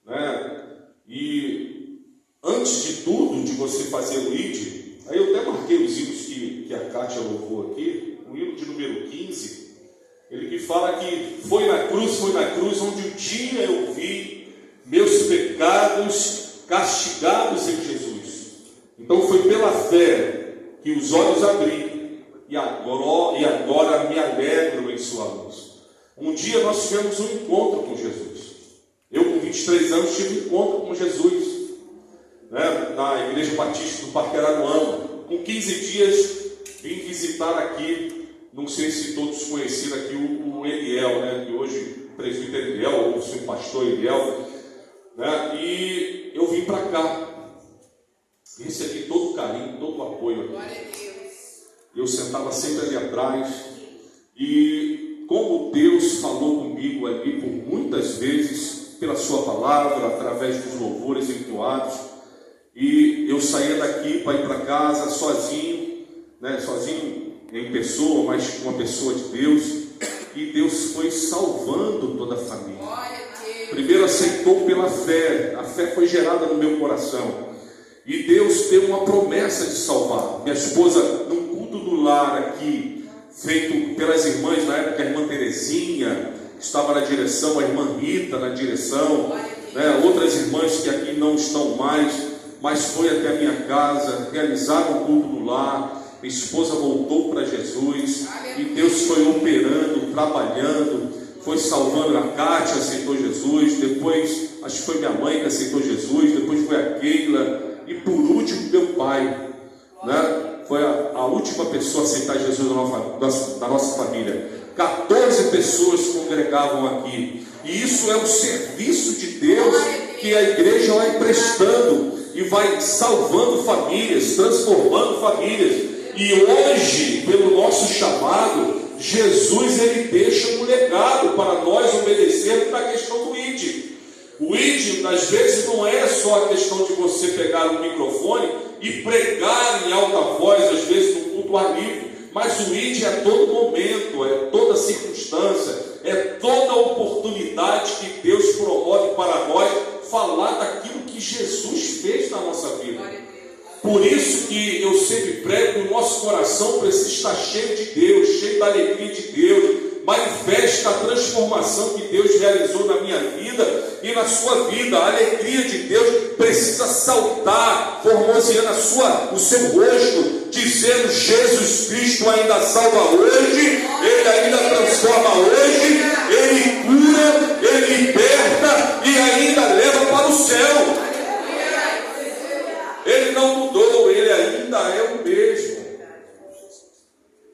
né? E antes de tudo, de você fazer o ID, aí eu até marquei os hinos que a Kátia louvou aqui, o hino de número 15, ele que fala que foi na cruz onde um dia eu vi meus pecados castigados em Jesus. Então foi pela fé que os olhos abri e agora me alegro em sua luz. Um dia nós tivemos um encontro com Jesus. Eu com 23 anos tive um encontro com Jesus, né, na Igreja Batista do Parque Araruama. Com 15 dias vim visitar aqui, não sei se todos conheceram aqui o Eliel, né, que hoje presbítero Eliel, ou o seu pastor Eliel, né, e eu vim para cá, recebi todo o carinho, todo o apoio aqui. Glória a Deus. Eu sentava sempre ali atrás, e como Deus falou comigo ali por muitas vezes, pela sua palavra, através dos louvores entoados, e eu saía daqui para ir para casa sozinho, né, sozinho em pessoa, mas uma pessoa de Deus, e Deus foi salvando toda a família. Glória a Deus. Primeiro aceitou pela fé, a fé foi gerada no meu coração, e Deus deu uma promessa de salvar. Minha esposa, num culto do lar aqui, feito pelas irmãs, na época a irmã Terezinha estava na direção, a irmã Rita na direção, né, outras irmãs que aqui não estão mais, mas foi até a minha casa, realizaram o culto do lar. Minha esposa voltou para Jesus, e Deus foi operando, trabalhando, foi salvando. A Kátia aceitou Jesus, depois acho que foi minha mãe que aceitou Jesus, depois foi a Keila, e por último meu pai, né? Foi a última pessoa a aceitar Jesus da nossa família. 14 pessoas congregavam aqui, e isso é um serviço de Deus que a igreja vai prestando e vai salvando famílias, transformando famílias. E hoje, pelo nosso chamado, Jesus ele deixa um legado para nós obedecermos na questão do ID. O ID, às vezes, não é só a questão de você pegar um microfone e pregar em alta voz, às vezes no culto ar livre, mas o ID é todo momento, é toda circunstância, é toda oportunidade que Deus promove para nós falar daquilo que Jesus fez na nossa vida. Por isso que eu sempre prego que o nosso coração precisa estar cheio de Deus, cheio da alegria de Deus. Manifesta a transformação que Deus realizou na minha vida e na sua vida. A alegria de Deus precisa saltar, formoseando o seu rosto, dizendo: Jesus Cristo ainda salva hoje, Ele ainda transforma hoje, Ele cura, Ele liberta e ainda leva para o céu. Ele não mudou, Ele ainda é o mesmo.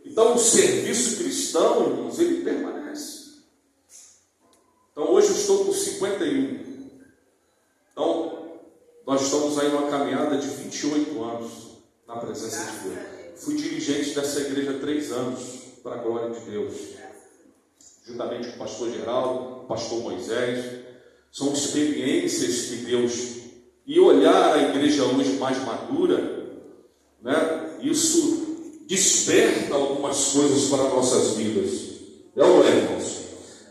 Então o serviço cristão, irmãos, ele permanece. Então hoje eu estou com 51. Então nós estamos aí numa caminhada de 28 anos na presença de Deus. Fui dirigente dessa igreja há 3 anos, para a glória de Deus, juntamente com o pastor Geraldo, o pastor Moisés. São experiências que Deus... E olhar a igreja hoje mais madura, né, isso desperta algumas coisas para nossas vidas. É ou não é, irmãos?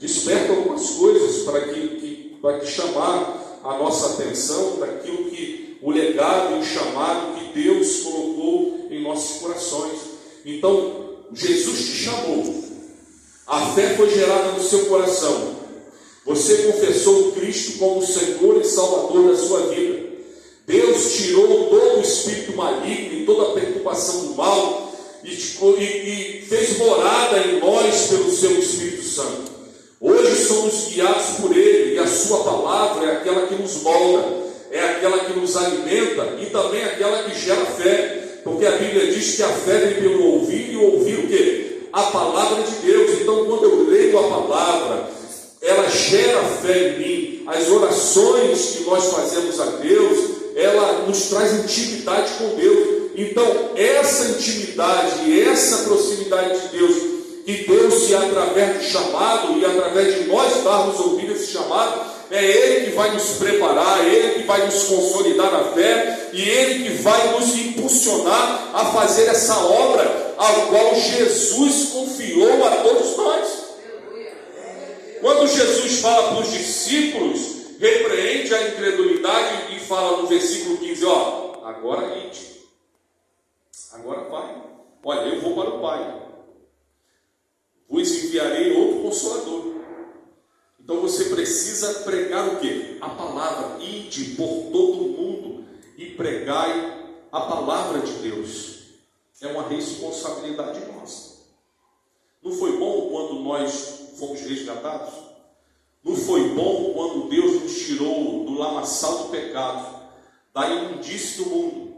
Desperta algumas coisas para que chamar a nossa atenção daquilo que o legado e o chamado que Deus colocou em nossos corações. Então, Jesus te chamou, a fé foi gerada no seu coração, você confessou Cristo como Senhor e Salvador da sua vida. Deus tirou todo o espírito maligno e toda a perturbação do mal e fez morada em nós pelo seu Espírito Santo. Hoje somos guiados por Ele, e a sua palavra é aquela que nos molda, é aquela que nos alimenta e também aquela que gera fé, porque a Bíblia diz que a fé vem pelo ouvir, e ouvir o quê? A palavra de Deus. Então, quando eu leio a palavra, ela gera fé em mim. As orações que nós fazemos a Deus, ela nos traz intimidade com Deus. Então, essa intimidade e essa proximidade de Deus, que Deus, através do chamado e através de nós darmos ouvido a esse chamado, é Ele que vai nos preparar, é Ele que vai nos consolidar na fé, e Ele que vai nos impulsionar a fazer essa obra ao qual Jesus confiou a todos nós. Quando Jesus fala para os discípulos, repreende chega a incredulidade e fala no versículo 15, ó, agora ide, agora vai, olha, eu vou para o Pai, vos enviarei outro Consolador. Então você precisa pregar o quê? A palavra. Ide por todo o mundo e pregai a palavra de Deus. É uma responsabilidade nossa. Não foi bom quando nós fomos resgatados? Não foi bom quando Deus nos tirou do lamaçal do pecado, da imundície do mundo,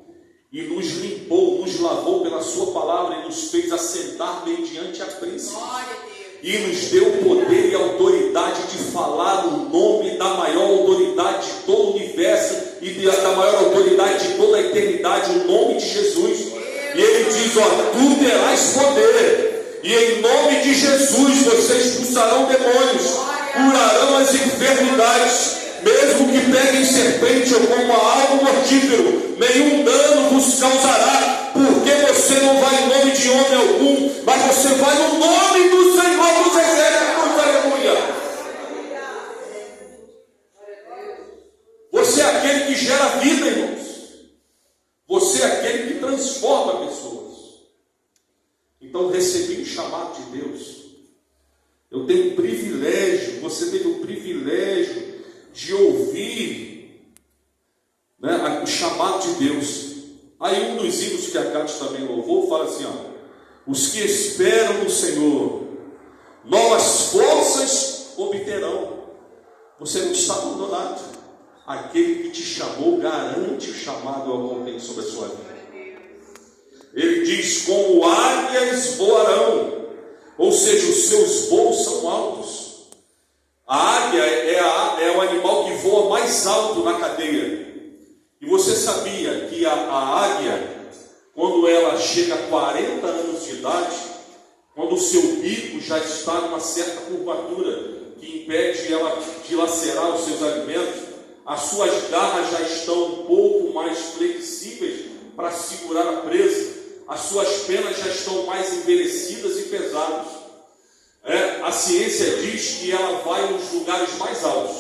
e nos limpou, nos lavou pela sua palavra e nos fez assentar mediante a príncipe? E nos deu poder e autoridade de falar o nome da maior autoridade de todo o universo e da maior autoridade de toda a eternidade, o nome de Jesus. E ele diz, ó, tu terás poder, e em nome de Jesus vocês expulsarão demônios, curarão as enfermidades, mesmo que peguem serpente ou comam algo mortífero, nenhum dano vos causará, porque você não vai em nome de homem algum, mas você vai no nome do Senhor dos Exércitos. Aleluia! Você é aquele que gera vida, irmãos. Você é aquele que transforma pessoas. Então recebi o chamado de Deus. Eu tenho o privilégio, você teve o privilégio de ouvir, né, o chamado de Deus. Aí um dos hinos que a Cátia também louvou fala assim, ó, os que esperam no Senhor novas forças obterão. Você não está abandonado. Aquele que te chamou garante o chamado ao qual tem sobre a sua vida. Ele diz, como águias voarão, ou seja, os seus voos são altos. A águia é o animal que voa mais alto na cadeia. E você sabia que a águia, quando ela chega a 40 anos de idade, quando o seu bico já está numa certa curvatura que impede ela de lacerar os seus alimentos, as suas garras já estão um pouco mais flexíveis para segurar a presa, as suas penas já estão mais envelhecidas e pesadas. A ciência diz que ela vai nos lugares mais altos,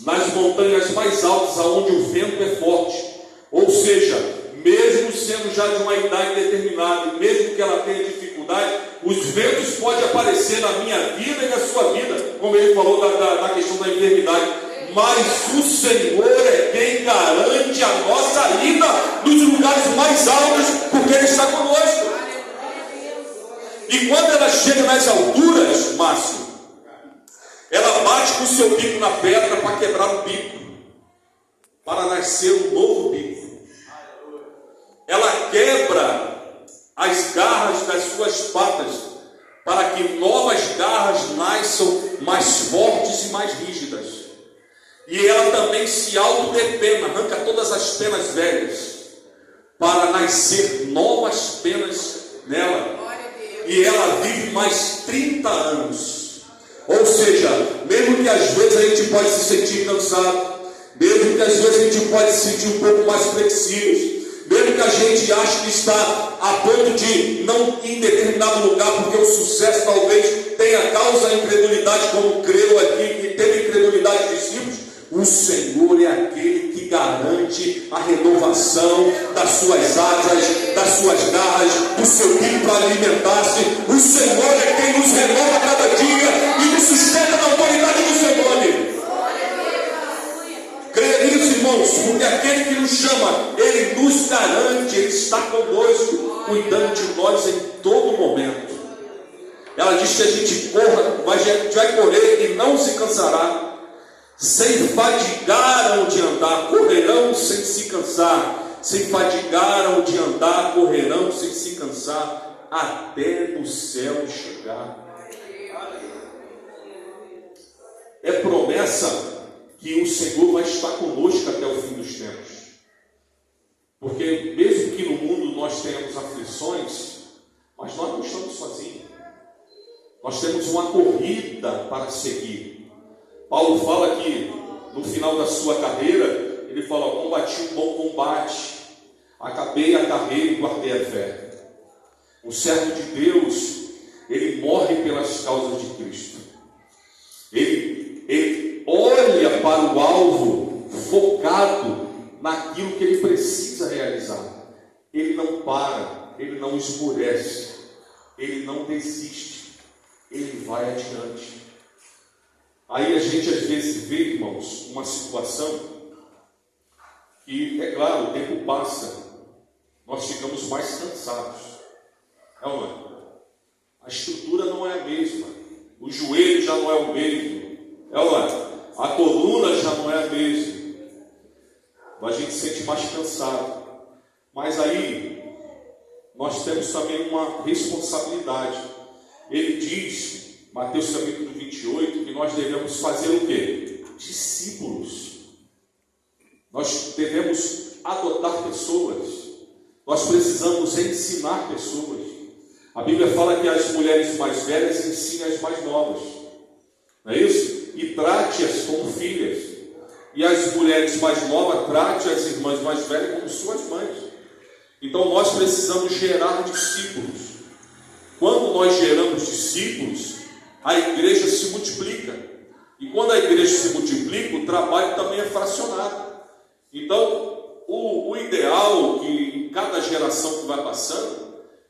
nas montanhas mais altas, aonde o vento é forte. Ou seja, mesmo sendo já de uma idade determinada, e mesmo que ela tenha dificuldade, os ventos podem aparecer na minha vida e na sua vida, como ele falou da questão da enfermidade. Mas o Senhor é quem garante a nossa ida nos lugares mais altos, porque Ele está conosco. E quando ela chega nas alturas, Márcio, ela bate com o seu bico na pedra para quebrar o bico, para nascer um novo bico. Ela quebra as garras das suas patas, para que novas garras nasçam mais fortes e mais rígidas. E ela também se autodepena, arranca todas as penas velhas, para nascer novas penas nela. E ela vive mais 30 anos. Ou seja, mesmo que às vezes a gente pode se sentir cansado, mesmo que às vezes a gente pode se sentir um pouco mais flexíveis, mesmo que a gente ache que está a ponto de não ir em determinado lugar, porque o sucesso talvez tenha causa a incredulidade, como creu aqui, que teve incredulidade de discípulos, o Senhor é aquele que garante a renovação das suas asas, das suas garras, do seu bico para alimentar-se. O Senhor é quem nos renova cada dia e nos sustenta na autoridade do seu nome. Creia nisso, irmãos, porque aquele que nos chama, Ele nos garante, Ele está conosco, cuidando de nós em todo momento. Ela diz que a gente corra, mas a gente vai correr e não se cansará. Sem fadigar de andar, correrão sem se cansar. Sem fadigar de andar, correrão sem se cansar, até no céu chegar. É promessa que o Senhor vai estar conosco até o fim dos tempos. Porque mesmo que no mundo nós tenhamos aflições, mas nós não estamos sozinhos. Nós temos uma corrida para seguir. Paulo fala que no final da sua carreira, ele fala, combati um bom combate, acabei a carreira e guardei a fé. O servo de Deus, ele morre pelas causas de Cristo. Ele olha para o alvo, focado naquilo que ele precisa realizar. Ele não para, ele não esmorece, ele não desiste, ele vai adiante. Aí a gente às vezes vê, irmãos, uma situação que, é claro, o tempo passa, nós ficamos mais cansados. É ou não é? A estrutura não é a mesma, o joelho já não é o mesmo, é ou não é? A coluna já não é a mesma, a gente se sente mais cansado. Mas aí nós temos também uma responsabilidade. Ele diz, Mateus capítulo 28, que nós devemos fazer o quê? Discípulos. Nós devemos adotar pessoas. Nós precisamos ensinar pessoas. A Bíblia fala que as mulheres mais velhas ensinem as mais novas. Não é isso? E trate-as como filhas. E as mulheres mais novas trate as irmãs mais velhas como suas mães. Então nós precisamos gerar discípulos. Quando nós geramos discípulos, a igreja se multiplica. E quando a igreja se multiplica, o trabalho também é fracionado. Então, o ideal que em cada geração que vai passando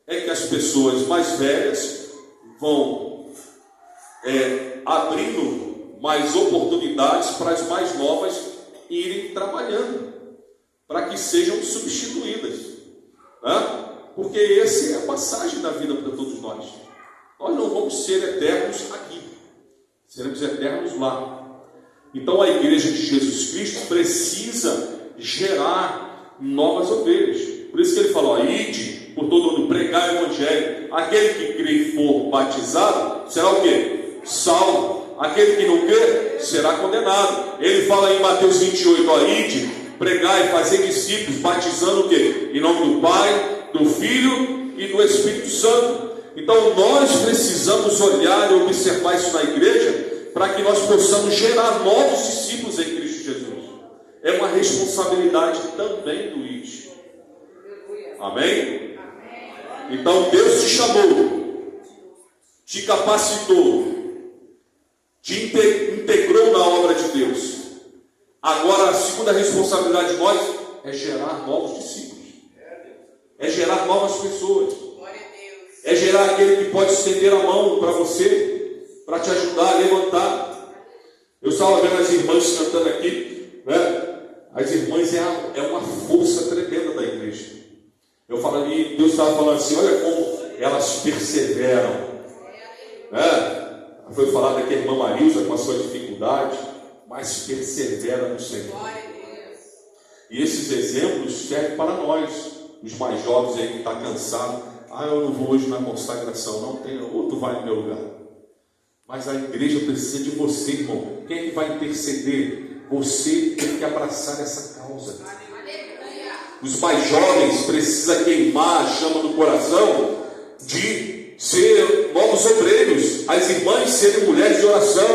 é que as pessoas mais velhas vão abrindo mais oportunidades para as mais novas irem trabalhando, para que sejam substituídas, né? Porque essa é a passagem da vida para todos nós. Nós não vamos ser eternos aqui, seremos eternos lá. Então a igreja de Jesus Cristo precisa gerar novas ovelhas. Por isso que ele falou: ide por todo mundo, pregar o evangelho. Aquele que crê e for batizado será o quê? Salvo. Aquele que não crê será condenado. Ele fala em Mateus 28, ó, ide, pregar e fazer discípulos, batizando o quê? Em nome do Pai, do Filho e do Espírito Santo. Então nós precisamos olhar e observar isso na igreja, para que nós possamos gerar novos discípulos em Cristo Jesus. É uma responsabilidade também do ide. Amém? Então Deus te chamou, te capacitou, te integrou na obra de Deus. Agora a segunda responsabilidade de nós é gerar novos discípulos, é gerar novas pessoas, é gerar aquele que pode estender a mão para você, para te ajudar a levantar. Eu estava vendo as irmãs cantando aqui, né? As irmãs é uma força tremenda da igreja. Eu falo, e Deus estava falando assim: olha como elas perseveram, né? Foi falado aqui a irmã Marilza com a sua dificuldade, mas persevera no Senhor. E esses exemplos servem para nós, os mais jovens aí que estão cansados. Eu não vou hoje na consagração, não tem, outro vai no meu lugar. Mas a igreja precisa de você, irmão. Quem é que vai interceder? Você tem que abraçar essa causa. Os mais jovens precisam queimar a chama do coração de ser novos obreiros, as irmãs serem mulheres de oração,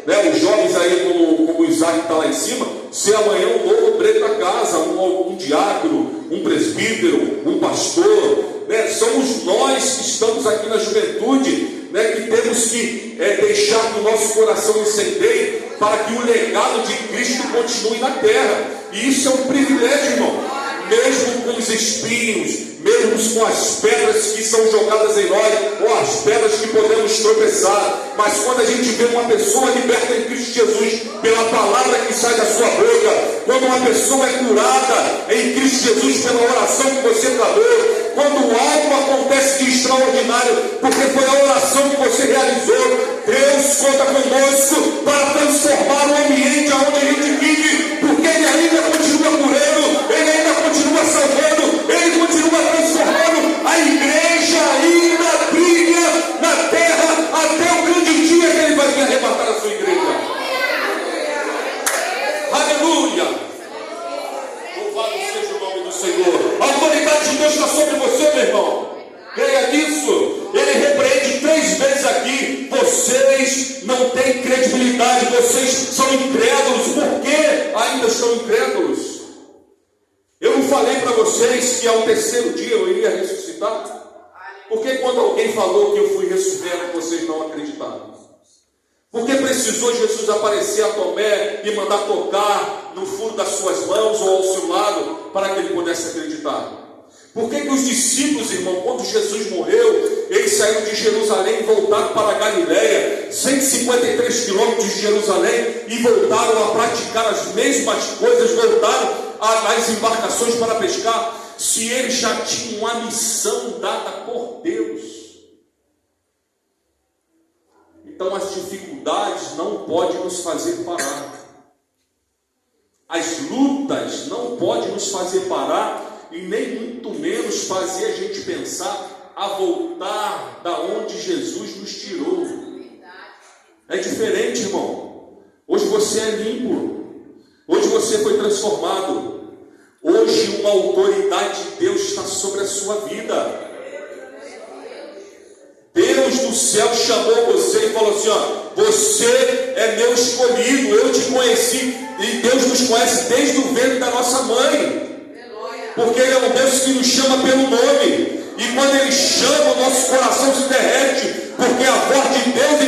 né? Os jovens aí, como o Isaac está lá em cima, ser amanhã um novo obreiro da casa, um diácono, um presbítero, um pastor, né? Somos nós que estamos aqui na juventude, né, que temos que deixar que o nosso coração incendeie para que o legado de Cristo continue na terra. E isso é um privilégio, irmão. Mesmo com os espinhos, mesmo com as pedras que são jogadas em nós, ou as pedras que podemos tropeçar, mas quando a gente vê uma pessoa liberta em Cristo Jesus, pela palavra que sai da sua boca, quando uma pessoa é curada em Cristo Jesus pela oração que você falou, quando algo acontece de extraordinário, porque foi a oração que você realizou, Deus conta conosco para transformar o ambiente onde a gente vive, porque Ele ainda continua curando, Ele ainda continua salvando, Ele continua transformando. A igreja ainda brilha na terra até o grande dia que Ele vai vir arrebatar a sua igreja. Aleluia! Louvado seja o nome do Senhor. A autoridade de Deus está sobre você, meu irmão. Creia nisso. Ele repreende 3 vezes aqui: vocês não têm credibilidade, vocês são incrédulos. Por que ainda estão incrédulos? Eu não falei para vocês que ao 3º dia eu iria ressuscitar? Porque quando alguém falou que eu fui ressuscitado, vocês não acreditaram? Por que precisou Jesus aparecer a Tomé e mandar tocar no furo das suas mãos ou ao seu lado para que ele pudesse acreditar? Por que os discípulos, irmão, quando Jesus morreu, eles saíram de Jerusalém e voltaram para a Galileia, 153 quilômetros de Jerusalém, e voltaram a praticar as mesmas coisas, voltaram às embarcações para pescar, se eles já tinham uma missão dada por Deus? Então as dificuldades não podem nos fazer parar. As lutas não podem nos fazer parar e nem muito menos fazer a gente pensar a voltar da onde Jesus nos tirou. É diferente, irmão. Hoje você é limpo. Hoje você foi transformado. Hoje uma autoridade de Deus está sobre a sua vida. Deus do céu chamou você e falou assim, ó, você é meu escolhido, eu te conheci, e Deus nos conhece desde o ventre da nossa mãe, porque Ele é um Deus que nos chama pelo nome, e quando Ele chama, o nosso coração se derrete, porque a voz de Deus